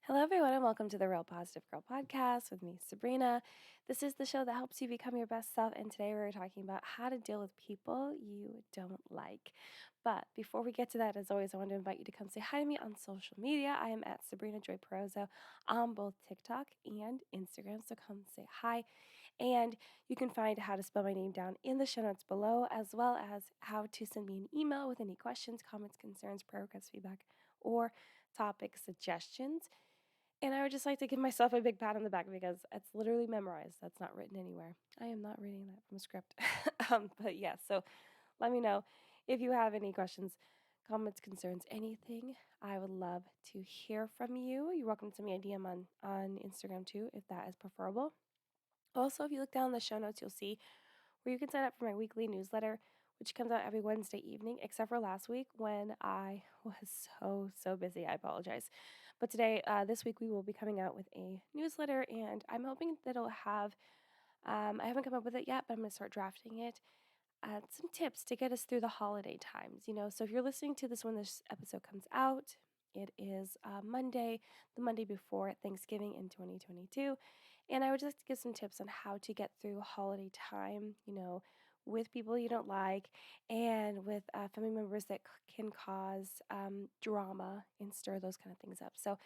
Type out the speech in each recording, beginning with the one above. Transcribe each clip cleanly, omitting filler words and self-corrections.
Hello, everyone, and welcome to the Real Positive Girl podcast with me, Sabrina. This is the show that helps you become your best self, and today we're talking about how to deal with people you don't like. But before we get to that, as always, I want to invite you to come say hi to me on social media. I am at Sabrina Joy Perozzo on both TikTok and Instagram, so come say hi. And you can find how to spell my name down in the show notes below, as well as how to send me an email with any questions, comments, concerns, prayer requests, feedback, or topic suggestions. And I would just like to give myself a big pat on the back because it's literally memorized. That's not written anywhere. I am not reading that from a script. But yeah, so let me know if you have any questions, comments, concerns, anything. I would love to hear from you. You're welcome to send me a DM on Instagram too, if that is preferable. Also, if you look down in the show notes, you'll see where you can sign up for my weekly newsletter, which comes out every Wednesday evening, except for last week when I was so busy. I apologize. But today, this week, we will be coming out with a newsletter, and I'm hoping that it'll have, I haven't come up with it yet, but I'm going to start drafting it. Some tips to get us through the holiday times, So if you're listening to this when this episode comes out, it is Monday, the Monday before Thanksgiving in 2022. And I would just like to give some tips on how to get through holiday time, with people you don't like and with family members that can cause drama and stir those kind of things up. So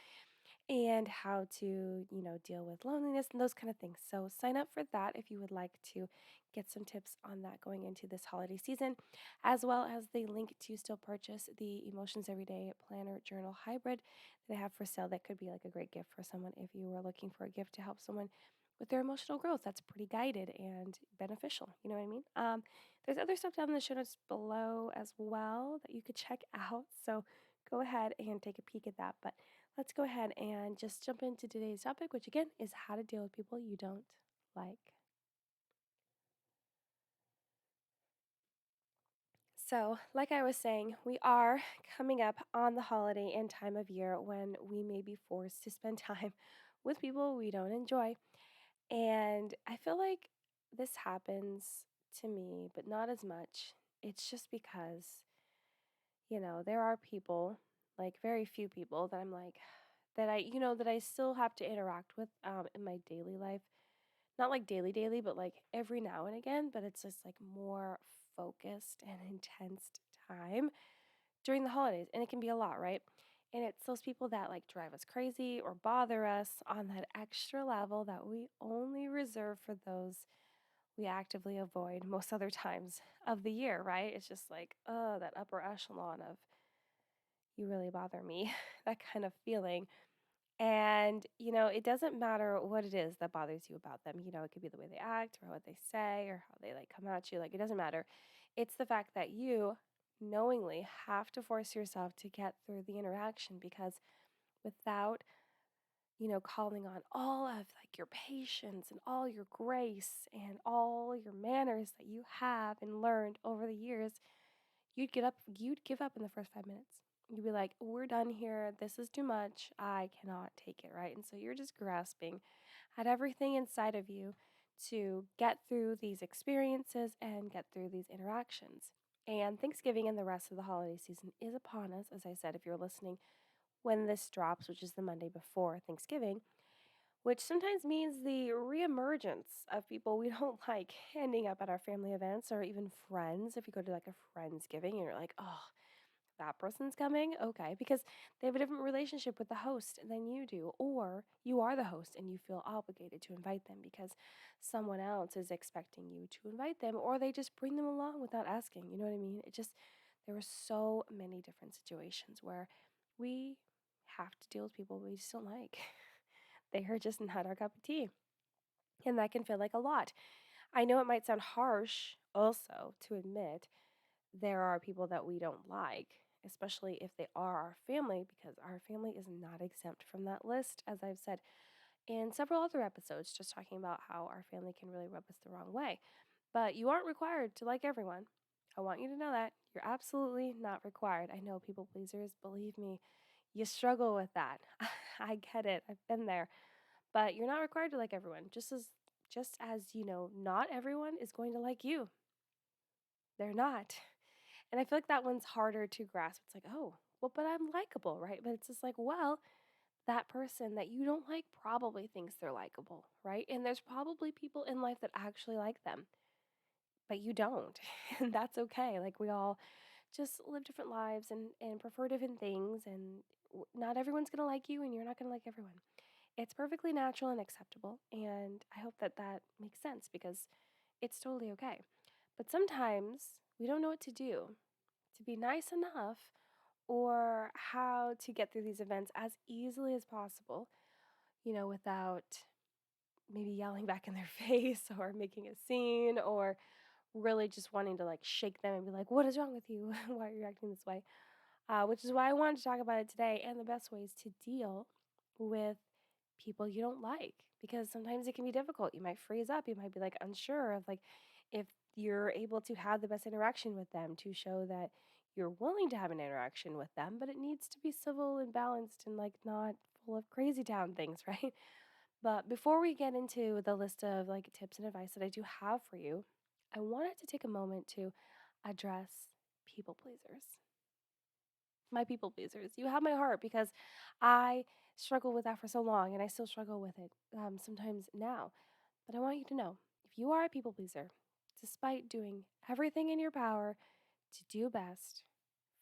and how to, deal with loneliness and those kind of things. So sign up for that if you would like to get some tips on that going into this holiday season, as well as the link to still purchase the Emotions Everyday Planner Journal Hybrid that I have for sale. That could be like a great gift for someone if you were looking for a gift to help someone with their emotional growth. That's pretty guided and beneficial. You know what I mean? There's other stuff down in the show notes below as well that you could check out. So go ahead and take a peek at that. But let's go ahead and just jump into today's topic, which again is how to deal with people you don't like. So, like I was saying, we are coming up on the holiday and time of year when we may be forced to spend time with people we don't enjoy. And I feel like this happens to me, but not as much. It's just because, there are people, like very few people, that I'm like, that I still have to interact with in my daily life. Not like daily, but like every now and again, but it's just like more focused and intense time during the holidays. And it can be a lot, right? And it's those people that like drive us crazy or bother us on that extra level that we only reserve for those we actively avoid most other times of the year, right? It's just like, oh, that upper echelon of you really bother me, that kind of feeling. And, it doesn't matter what it is that bothers you about them. It could be the way they act or what they say or how they like come at you. Like, it doesn't matter. It's the fact that you knowingly have to force yourself to get through the interaction because without, calling on all of like your patience and all your grace and all your manners that you have and learned over the years, you'd give up in the first 5 minutes. You'd be like, we're done here. This is too much. I cannot take it, right? And so you're just grasping at everything inside of you to get through these experiences and get through these interactions. And Thanksgiving and the rest of the holiday season is upon us. As I said, if you're listening when this drops, which is the Monday before Thanksgiving, which sometimes means the re-emergence of people we don't like ending up at our family events or even friends. If you go to like a Friendsgiving and you're like, oh, that person's coming? Okay, because they have a different relationship with the host than you do, or you are the host and you feel obligated to invite them because someone else is expecting you to invite them, or they just bring them along without asking. You know what I mean? There were so many different situations where we have to deal with people we just don't like. They are just not our cup of tea. And that can feel like a lot. I know it might sound harsh also to admit there are people that we don't like, especially if they are our family, because our family is not exempt from that list, as I've said in several other episodes, just talking about how our family can really rub us the wrong way. But you aren't required to like everyone. I want you to know that. You're absolutely not required. I know people pleasers, believe me, you struggle with that. I get it. I've been there. But you're not required to like everyone. Just as not everyone is going to like you. They're not. And I feel like that one's harder to grasp. It's like, oh, well, but I'm likable, right? But it's just like, well, that person that you don't like probably thinks they're likable, right? And there's probably people in life that actually like them, but you don't. And that's okay. Like we all just live different lives and prefer different things. And not everyone's going to like you, and you're not going to like everyone. It's perfectly natural and acceptable. And I hope that that makes sense because it's totally okay. But sometimes we don't know what to do to be nice enough or how to get through these events as easily as possible, without maybe yelling back in their face or making a scene or really just wanting to like shake them and be like, what is wrong with you? Why are you acting this way? Which is why I wanted to talk about it today and the best ways to deal with people you don't like because sometimes it can be difficult. You might freeze up. You might be like unsure of like if you're able to have the best interaction with them to show that you're willing to have an interaction with them, but it needs to be civil and balanced and like not full of crazy town things, right? But before we get into the list of like tips and advice that I do have for you, I wanted to take a moment to address people pleasers. My people pleasers. You have my heart because I struggled with that for so long and I still struggle with it sometimes now. But I want you to know if you are a people pleaser, despite doing everything in your power to do best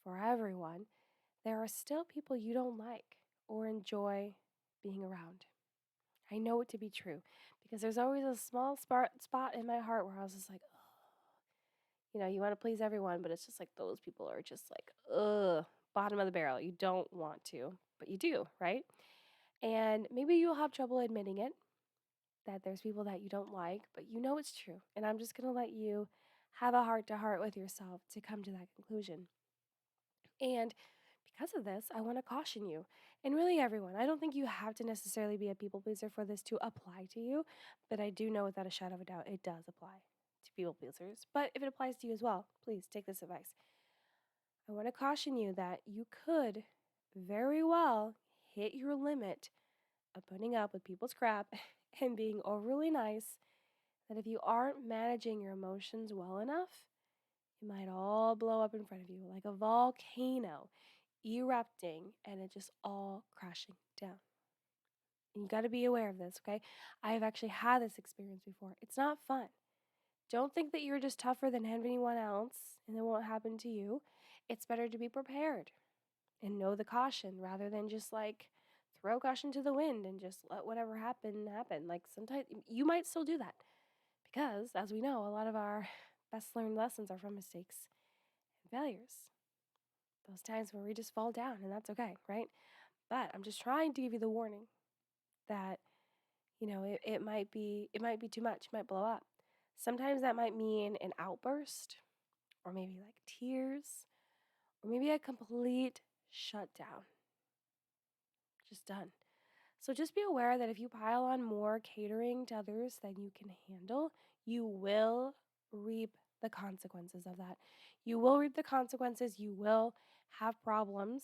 for everyone, there are still people you don't like or enjoy being around. I know it to be true because there's always a small spot in my heart where I was just like, you want to please everyone, but it's just like those people are just like, bottom of the barrel. You don't want to, but you do, right? And maybe you'll have trouble admitting it that there's people that you don't like, but you know it's true. And I'm just going to let you have a heart to heart with yourself to come to that conclusion. And because of this, I want to caution you and really everyone. I don't think you have to necessarily be a people pleaser for this to apply to you, but I do know without a shadow of a doubt it does apply to people pleasers. But if it applies to you as well, please take this advice. I want to caution you that you could very well hit your limit of putting up with people's crap and being overly nice. That if you aren't managing your emotions well enough, it might all blow up in front of you like a volcano erupting and it just all crashing down. And you got to be aware of this, okay? I have actually had this experience before. It's not fun. Don't think that you're just tougher than anyone else and it won't happen to you. It's better to be prepared and know the caution rather than just like throw caution to the wind and just let whatever happen happen. Like sometimes you might still do that because, as we know, a lot of our best learned lessons are from mistakes and failures. Those times where we just fall down, and that's okay, right? But I'm just trying to give you the warning that it might be too much, it might blow up. Sometimes that might mean an outburst, or maybe like tears, or maybe a complete shutdown. Just done. So just be aware that if you pile on more catering to others than you can handle, you will reap the consequences of that. You will reap the consequences. You will have problems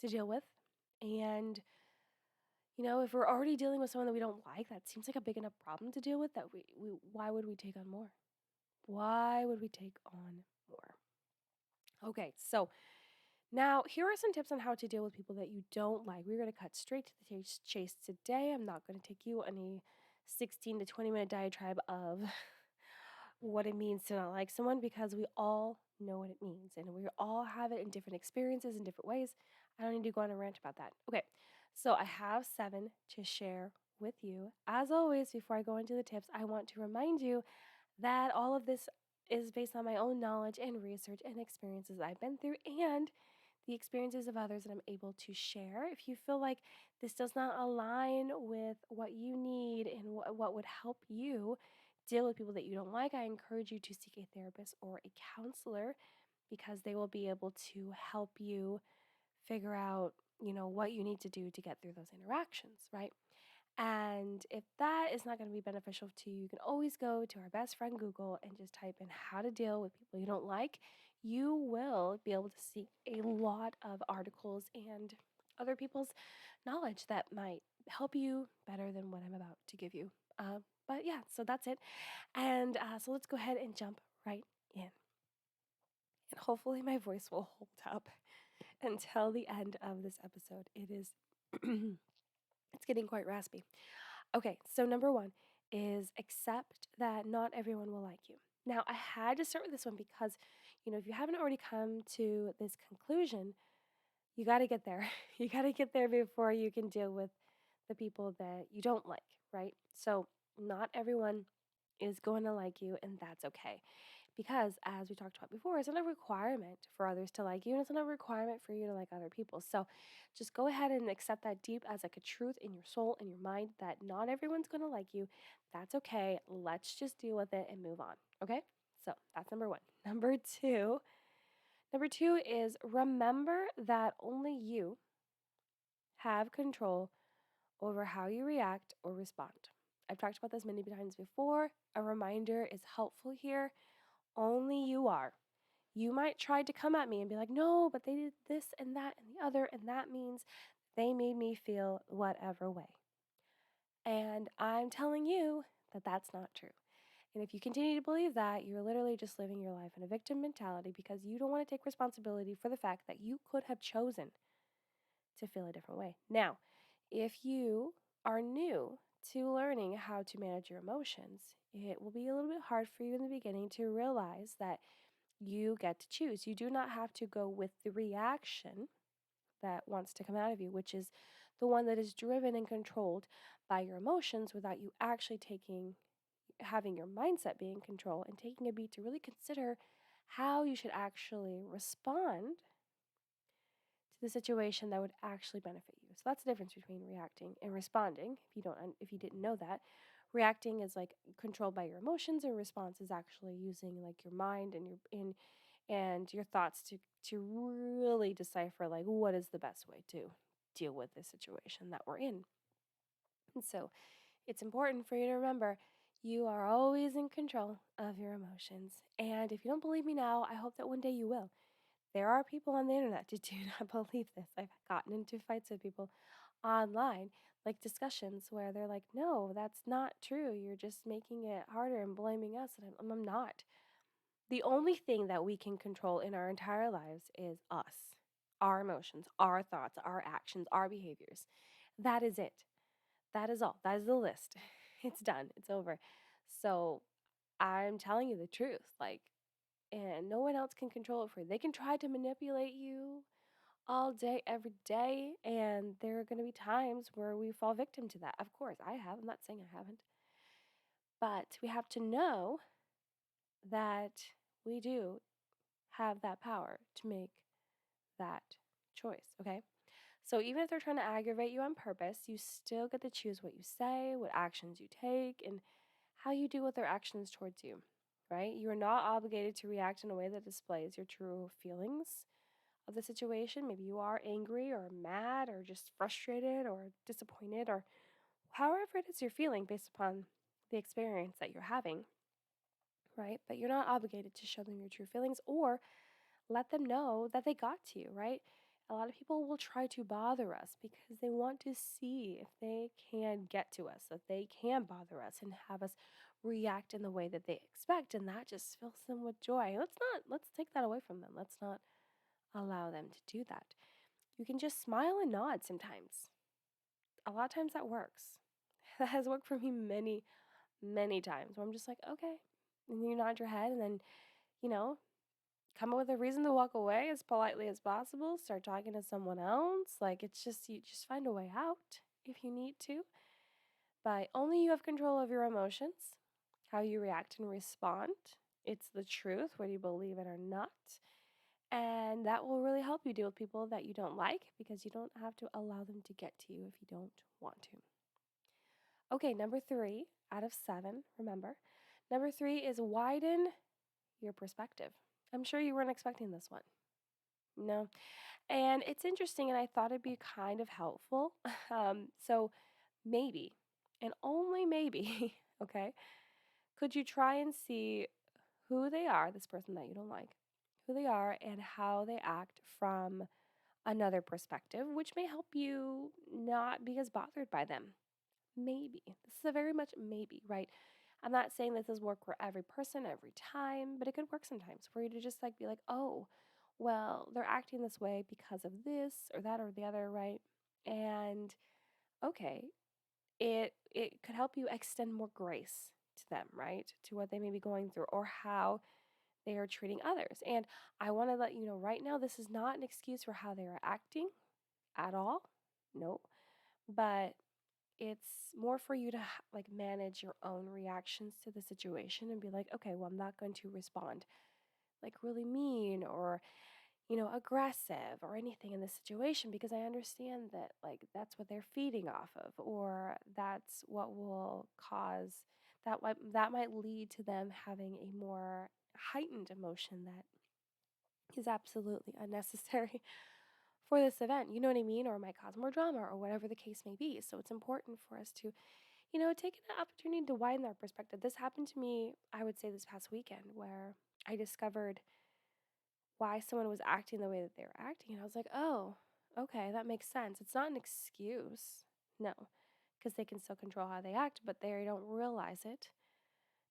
to deal with. And, if we're already dealing with someone that we don't like, that seems like a big enough problem to deal with that why would we take on more? Why would we take on more? Okay, so now, here are some tips on how to deal with people that you don't like. We're going to cut straight to the chase today. I'm not going to take you on a 16 to 20-minute diatribe of what it means to not like someone because we all know what it means and we all have it in different experiences in different ways. I don't need to go on a rant about that. Okay, so I have 7 to share with you. As always, before I go into the tips, I want to remind you that all of this is based on my own knowledge and research and experiences I've been through and the experiences of others that I'm able to share. If you feel like this does not align with what you need and what would help you deal with people that you don't like, I encourage you to seek a therapist or a counselor because they will be able to help you figure out, what you need to do to get through those interactions, right? And if that is not going to be beneficial to you, you can always go to our best friend Google and just type in how to deal with people you don't like. You will be able to see a lot of articles and other people's knowledge that might help you better than what I'm about to give you. But yeah, so that's it. And so let's go ahead and jump right in. And hopefully my voice will hold up until the end of this episode. It is It's getting quite raspy. Okay, so number one is accept that not everyone will like you. Now, I had to start with this one because, if you haven't already come to this conclusion, you got to get there. You got to get there before you can deal with the people that you don't like, right? So, not everyone is going to like you, and that's okay. Because, as we talked about before, it's not a requirement for others to like you, and it's not a requirement for you to like other people. So, just go ahead and accept that deep as like a truth in your soul and your mind that not everyone's going to like you. That's okay. Let's just deal with it and move on. Okay? So, that's number one. Number two is remember that only you have control over how you react or respond. I've talked about this many times before. A reminder is helpful here. Only you are. You might try to come at me and be like, no, but they did this and that and the other, and that means they made me feel whatever way. And I'm telling you that that's not true. And if you continue to believe that, you're literally just living your life in a victim mentality because you don't want to take responsibility for the fact that you could have chosen to feel a different way. Now, if you are new to learning how to manage your emotions, it will be a little bit hard for you in the beginning to realize that you get to choose. You do not have to go with the reaction that wants to come out of you, which is the one that is driven and controlled by your emotions without you actually having your mindset be in control and taking a beat to really consider how you should actually respond to the situation that would actually benefit you. So that's the difference between reacting and responding. If you didn't know that, reacting is like controlled by your emotions, and response is actually using like your mind and your thoughts to really decipher like what is the best way to deal with the situation that we're in. And so it's important for you to remember you are always in control of your emotions. And if you don't believe me now, I hope that one day you will. There are people on the internet that do not believe this. I've gotten into fights with people online, like discussions where they're like, no, that's not true. You're just making it harder and blaming us. And I'm not. The only thing that we can control in our entire lives is us, our emotions, our thoughts, our actions, our behaviors. That is it. That is all. That is the list. It's done. It's over. So I'm telling you the truth. Like, and no one else can control it for you. They can try to manipulate you all day, every day. And there are going to be times where we fall victim to that. Of course, I have. I'm not saying I haven't. But we have to know that we do have that power to make that choice, okay? So even if they're trying to aggravate you on purpose, you still get to choose what you say, what actions you take, and how you deal with their actions towards you, right? You are not obligated to react in a way that displays your true feelings of the situation. Maybe you are angry or mad or just frustrated or disappointed or however it is you're feeling based upon the experience that you're having, right? But you're not obligated to show them your true feelings or let them know that they got to you, right? A lot of people will try to bother us because they want to see if they can get to us, that they can bother us and have us react in the way that they expect. And that just fills them with joy. Let's take that away from them. Let's not allow them to do that. You can just smile and nod sometimes. A lot of times that works. That has worked for me many, many times where I'm just like, okay. And you nod your head and then, you know, come up with a reason to walk away as politely as possible. Start talking to someone else. Like it's just, you just find a way out if you need to. But only you have control of your emotions, how you react and respond. It's the truth, whether you believe it or not. And that will really help you deal with people that you don't like because you don't have to allow them to get to you if you don't want to. Okay, number 3 out of 7, remember. Number 3 is widen your perspective. I'm sure you weren't expecting this one. No. And it's interesting, and I thought it'd be kind of helpful. So maybe, and only maybe, okay, could you try and see who they are, this person that you don't like, who they are, and how they act from another perspective, which may help you not be as bothered by them. Maybe. This is a very much maybe, right? I'm not saying this is work for every person every time, but it could work sometimes for you to just like be like, oh, well, they're acting this way because of this or that or the other, right? And okay, it could help you extend more grace to them, right? To what they may be going through or how they are treating others. And I want to let you know right now, this is not an excuse for how they are acting at all. No, but it's more for you to like manage your own reactions to the situation and be like, okay, well, I'm not going to respond like really mean or aggressive or anything in this situation because I understand that like that's what they're feeding off of or that's what will cause that might lead to them having a more heightened emotion that is absolutely unnecessary for this event. You know what I mean? Or it might cause more drama or whatever the case may be. So it's important for us to, take an opportunity to widen our perspective. This happened to me, I would say this past weekend where I discovered why someone was acting the way that they were acting. And I was like, oh, okay, that makes sense. It's not an excuse. No, because they can still control how they act, but they don't realize it.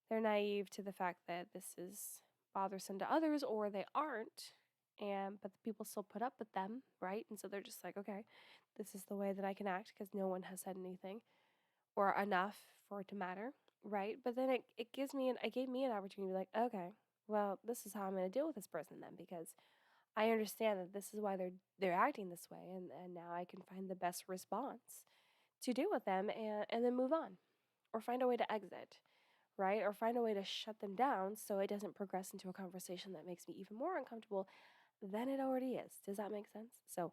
They're naive to the fact that this is bothersome to others or they aren't. But the people still put up with them, right? And so they're just like, okay, this is the way that I can act because no one has said anything or enough for it to matter, right? But then it gave me an opportunity to be like, okay, well, this is how I'm going to deal with this person then because I understand that this is why they're acting this way, and now I can find the best response to deal with them and then move on or find a way to exit, right? Or find a way to shut them down so it doesn't progress into a conversation that makes me even more uncomfortable than it already is. Does that make sense? So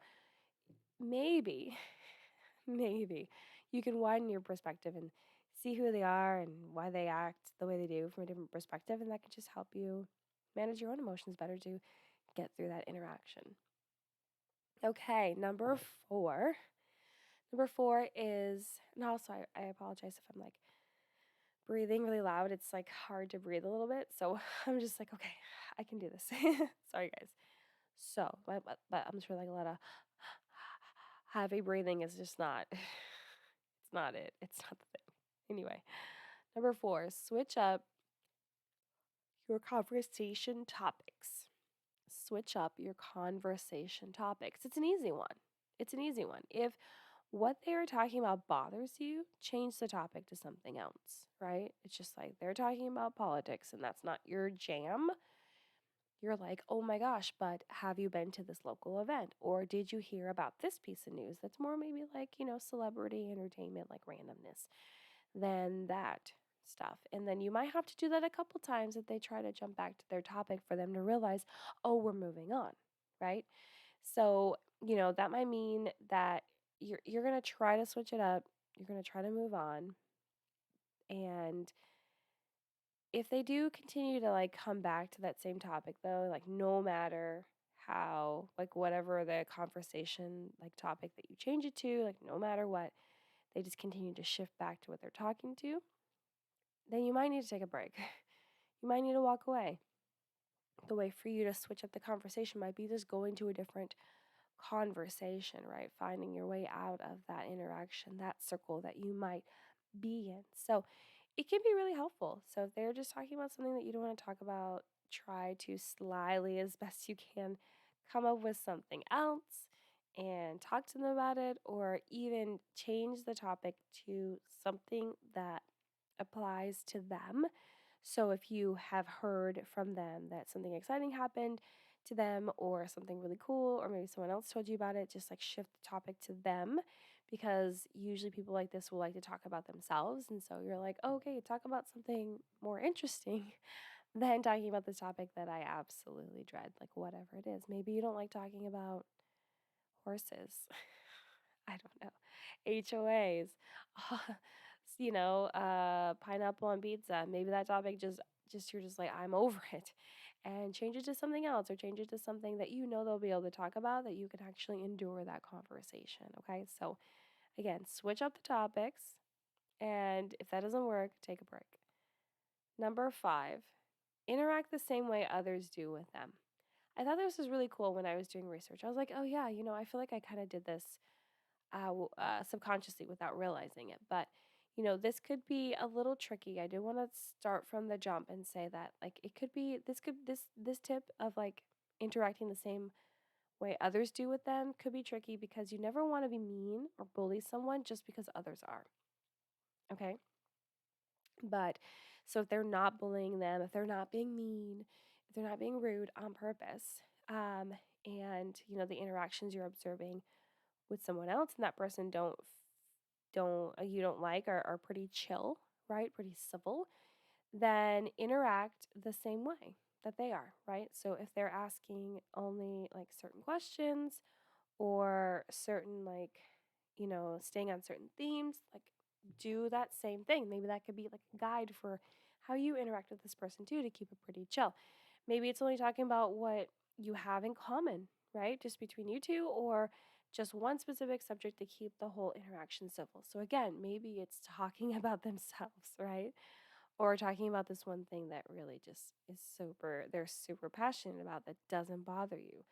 maybe, maybe you can widen your perspective and see who they are and why they act the way they do from a different perspective, and that can just help you manage your own emotions better to get through that interaction. Okay, number four. Number four is, and also I apologize if I'm like breathing really loud. It's like hard to breathe a little bit. So I'm just like, okay, I can do this. Sorry, guys. So, but I'm sure like a lot of heavy breathing is just not, it's not it. It's not the thing. Anyway, number four, switch up your conversation topics. Switch up your conversation topics. It's an easy one. It's an easy one. If what they are talking about bothers you, change the topic to something else, right? It's just like they're talking about politics and that's not your jam. You're like, oh my gosh, but have you been to this local event? Or did you hear about this piece of news that's more maybe like, celebrity entertainment, like randomness, than that stuff. And then you might have to do that a couple times if they try to jump back to their topic for them to realize, oh, we're moving on, right? So, that might mean that you're going to try to switch it up. You're going to try to move on. And if they do continue to like come back to that same topic though, like no matter how, like whatever the conversation like topic that you change it to, like no matter what, they just continue to shift back to what they're talking to, then you might need to take a break. You might need to walk away. The way for you to switch up the conversation might be just going to a different conversation, right? Finding your way out of that interaction, that circle that you might be in. So it can be really helpful. So if they're just talking about something that you don't want to talk about, try to slyly, as best you can, come up with something else and talk to them about it, or even change the topic to something that applies to them. So if you have heard from them that something exciting happened to them or something really cool, or maybe someone else told you about it, just like shift the topic to them because usually people like this will like to talk about themselves. And so you're like, oh, okay, talk about something more interesting than talking about this topic that I absolutely dread, like whatever it is. Maybe you don't like talking about horses. I don't know. HOAs, pineapple on pizza. Maybe that topic just you're just like, I'm over it. And change it to something else or change it to something that they'll be able to talk about that you can actually endure that conversation. Okay. So again, switch up the topics. And if that doesn't work, take a break. Number five, interact the same way others do with them. I thought this was really cool when I was doing research. I was like, oh, yeah, I feel like I kind of did this subconsciously without realizing it. But, this could be a little tricky. I do want to start from the jump and say that, like, it could be this tip of like interacting the same way others do with them could be tricky because you never want to be mean or bully someone just because others are. Okay? But so if they're not bullying them, if they're not being mean, if they're not being rude on purpose, and the interactions you're observing with someone else and that person don't you don't like are pretty chill, right? Pretty civil, then interact the same way that they are, right? So if they're asking only like certain questions or certain staying on certain themes, like do that same thing. Maybe that could be like a guide for how you interact with this person too to keep it pretty chill. Maybe it's only talking about what you have in common, right? Just between you two, or just one specific subject to keep the whole interaction civil. So again, maybe it's talking about themselves, right? Or talking about this one thing that really just is they're super passionate about that doesn't bother you.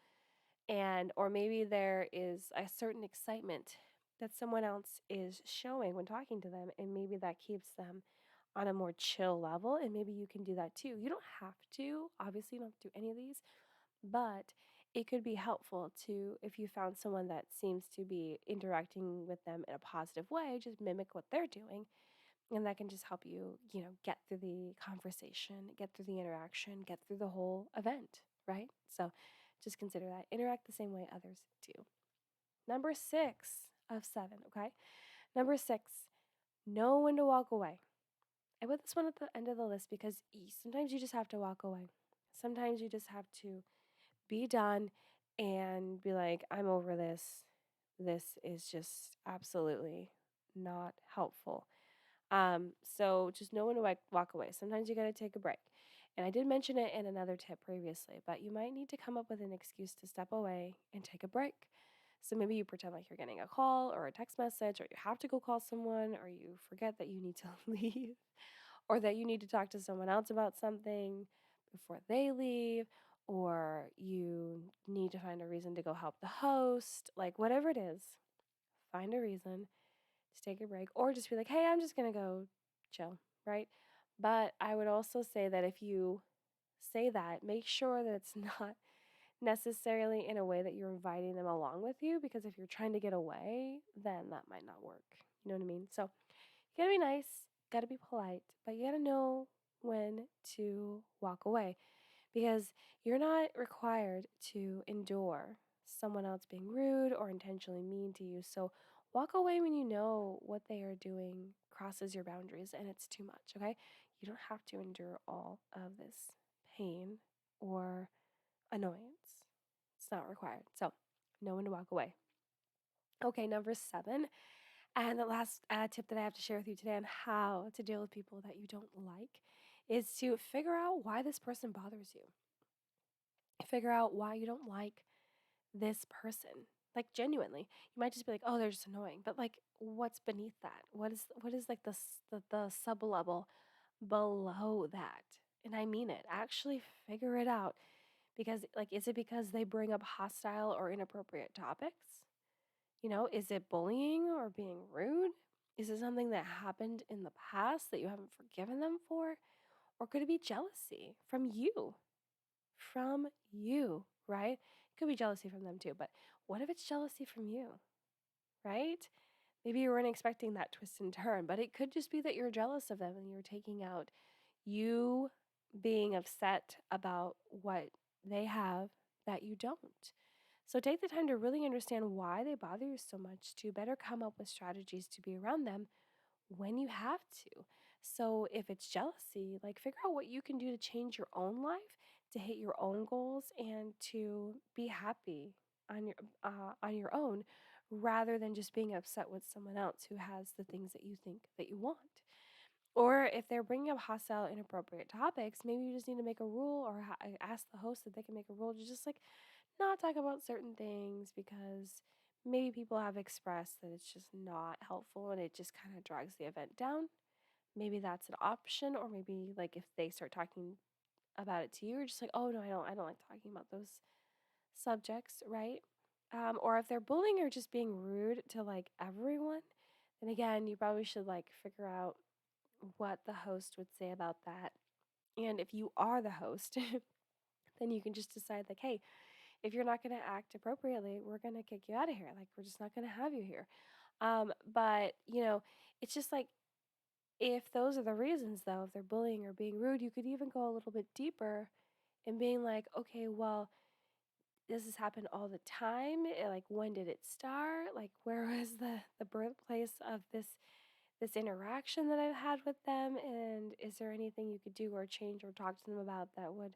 And or maybe there is a certain excitement that someone else is showing when talking to them, and maybe that keeps them on a more chill level, and maybe you can do that too. You don't have to, obviously you don't have to do any of these, but it could be helpful to, if you found someone that seems to be interacting with them in a positive way, just mimic what they're doing, and that can just help you, get through the conversation, get through the interaction, get through the whole event, right? So just consider that. Interact the same way others do. Number 6 of 7, okay? Number 6, know when to walk away. I put this one at the end of the list because sometimes you just have to walk away. Sometimes you just have to be done and be like, I'm over this. This is just absolutely not helpful. So just know when to walk away. Sometimes you got to take a break. And I did mention it in another tip previously, but you might need to come up with an excuse to step away and take a break. So maybe you pretend like you're getting a call or a text message, or you have to go call someone, or you forget that you need to leave, or that you need to talk to someone else about something before they leave, or you need to find a reason to go help the host. Like, whatever it is, find a reason to take a break, or just be like, hey, I'm just going to go chill, right? But I would also say that if you say that, make sure that it's not necessarily in a way that you're inviting them along with you, because if you're trying to get away, then that might not work. You know what I mean? So you gotta be nice, gotta be polite, but you gotta know when to walk away, because you're not required to endure someone else being rude or intentionally mean to you. So walk away when you know what they are doing crosses your boundaries and it's too much, okay? You don't have to endure all of this pain or annoyance. It's not required. So know when to walk away. Okay, number 7. And the last tip that I have to share with you today on how to deal with people that you don't like is to figure out why this person bothers you. Figure out why you don't like this person. Like, genuinely. You might just be like, "Oh, they're just annoying." But like, what's beneath that? What is like the sub level below that? And I mean it. Actually figure it out, because like, is it because they bring up hostile or inappropriate topics? Is it bullying or being rude? Is it something that happened in the past that you haven't forgiven them for? Or could it be jealousy from you? From you, right? It could be jealousy from them too, but what if it's jealousy from you, right? Maybe you weren't expecting that twist and turn, but it could just be that you're jealous of them and you're taking out you being upset about what they have that you don't. So take the time to really understand why they bother you so much to better come up with strategies to be around them when you have to. So if it's jealousy, like figure out what you can do to change your own life, to hit your own goals, and to be happy on your own, rather than just being upset with someone else who has the things that you think that you want. Or if they're bringing up hostile, inappropriate topics, maybe you just need to make a rule, or ask the host if they can make a rule to just like not talk about certain things, because maybe people have expressed that it's just not helpful and it just kind of drags the event down. Maybe that's an option. Or maybe like if they start talking about it to you, you're just like, oh no, I don't like talking about those subjects, right? Or if they're bullying or just being rude to like everyone, then again, you probably should like figure out what the host would say about that. And if you are the host, then you can just decide like, hey, if you're not going to act appropriately, we're going to kick you out of here. Like, we're just not going to have you here. But, it's just like, if those are the reasons, though, if they're bullying or being rude, you could even go a little bit deeper in being like, okay, well, does this happen all the time? Like, when did it start? Like, where was the birthplace of this interaction that I've had with them? And is there anything you could do or change or talk to them about that would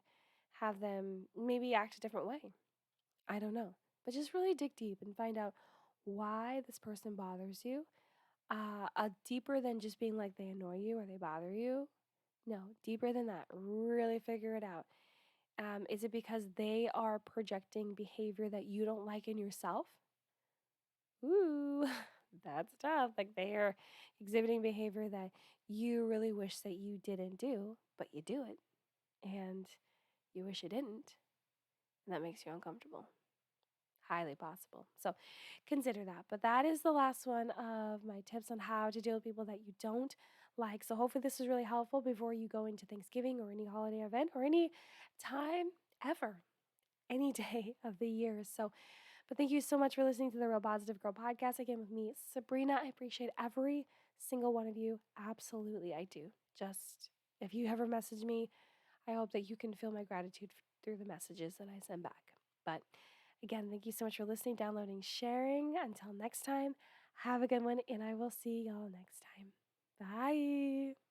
have them maybe act a different way? I don't know. But just really dig deep and find out why this person bothers you. Deeper than just being like they annoy you or they bother you. No, deeper than that. Really figure it out. Is it because they are projecting behavior that you don't like in yourself? Ooh, that's tough. Like, they are exhibiting behavior that you really wish that you didn't do, but you do it, and you wish you didn't, and that makes you uncomfortable. Highly possible. So consider that. But that is the last one of my tips on how to deal with people that you don't like. So hopefully this was really helpful before you go into Thanksgiving or any holiday event or any time ever, any day of the year. So, but thank you so much for listening to the Real Positive Girl podcast again with me, Sabrina. I appreciate every single one of you. Absolutely, I do. Just if you ever message me, I hope that you can feel my gratitude through the messages that I send back. But again, thank you so much for listening, downloading, sharing. Until next time, have a good one, and I will see y'all next time. Bye.